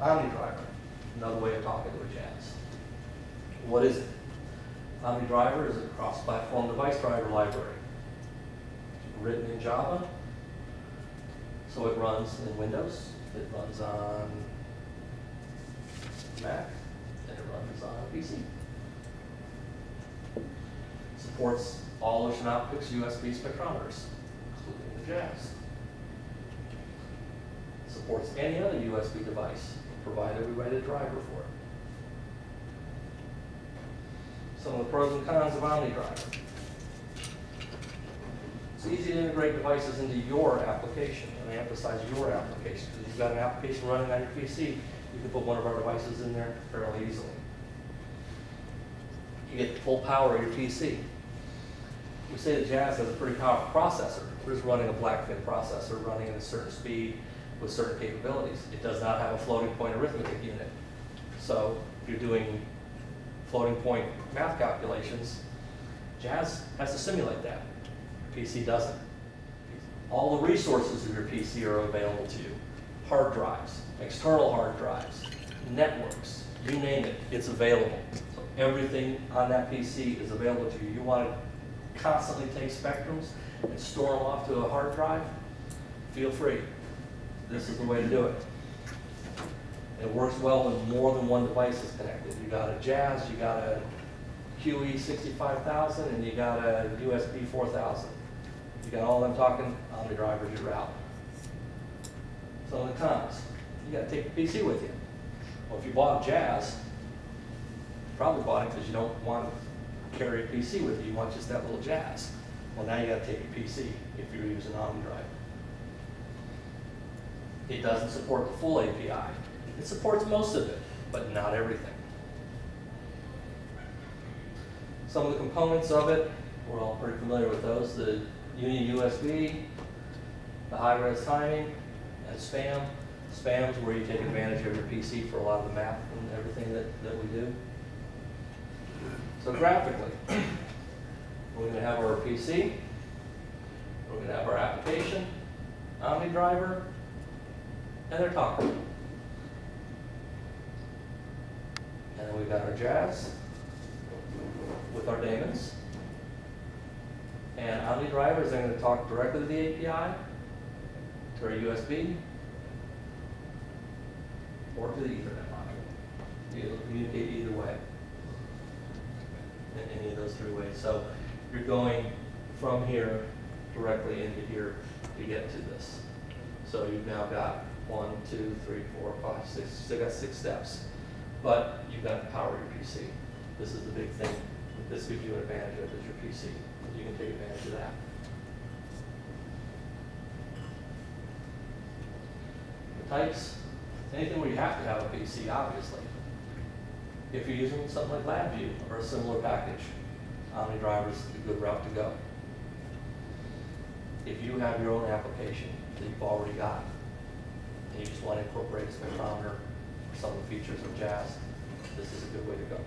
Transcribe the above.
OmniDriver, another way of talking to a Jaz. What is it? OmniDriver is a cross-platform device driver library. Written in Java, so it runs in Windows, it runs on Mac, and it runs on PC. Supports all Ocean Optics USB spectrometers, including the Jaz. Supports any other USB device, provided we write a driver for it. Some of the pros and cons of OmniDriver. It's easy to integrate devices into your application, and I emphasize your application, because if you've got an application running on your PC, you can put one of our devices in there fairly easily. You get the full power of your PC. We say that Jaz has a pretty powerful processor. We're just running a Blackfin processor running at a certain speed with certain capabilities. It does not have a floating point arithmetic unit. So if you're doing floating point math calculations, Jaz has to simulate that. PC doesn't. All the resources of your PC are available to you. Hard drives, external hard drives, networks, you name it, it's available. So everything on that PC is available to you. You want to constantly take spectrums and store them off to a hard drive? Feel free. This is the way to do it. It works well when more than one device is connected. You got a Jaz, you got a QE65000, and you got a USB 4000. You got all them talking, OmniDriver's your route. Some of the cons, you got to take the PC with you. Well, if you bought a Jaz, you probably bought it because you don't want to carry a PC with you. You want just that little Jaz. Well, now you got to take your PC if you're using OmniDriver. It doesn't support the full API. It supports most of it, but not everything. Some of the components of it, we're all pretty familiar with those. The Uni USB, the high-res timing, and spam. Spam is where you take advantage of your PC for a lot of the math and everything that we do. So graphically, we're going to have our PC, we're going to have our application, OmniDriver, and they're talking. And then we've got our Jaz with our daemons. And OmniDriver is then going to talk directly to the API, to our USB, or to the Ethernet module. It'll communicate either way, in any of those three ways. So you're going from here directly into here to get to this. So you've now got 1, 2, 3, 4, 5, 6. Still got 6 steps, but you've got to power your PC. This is the big thing. This gives you an advantage of is your PC. You can take advantage of that. The types, anything where you have to have a PC, obviously. If you're using something like LabVIEW or a similar package, OmniDriver is a good route to go. If you have your own application that you've already got, and you just want to incorporate a spectrometer or some of the features of Jaz, this is a good way to go.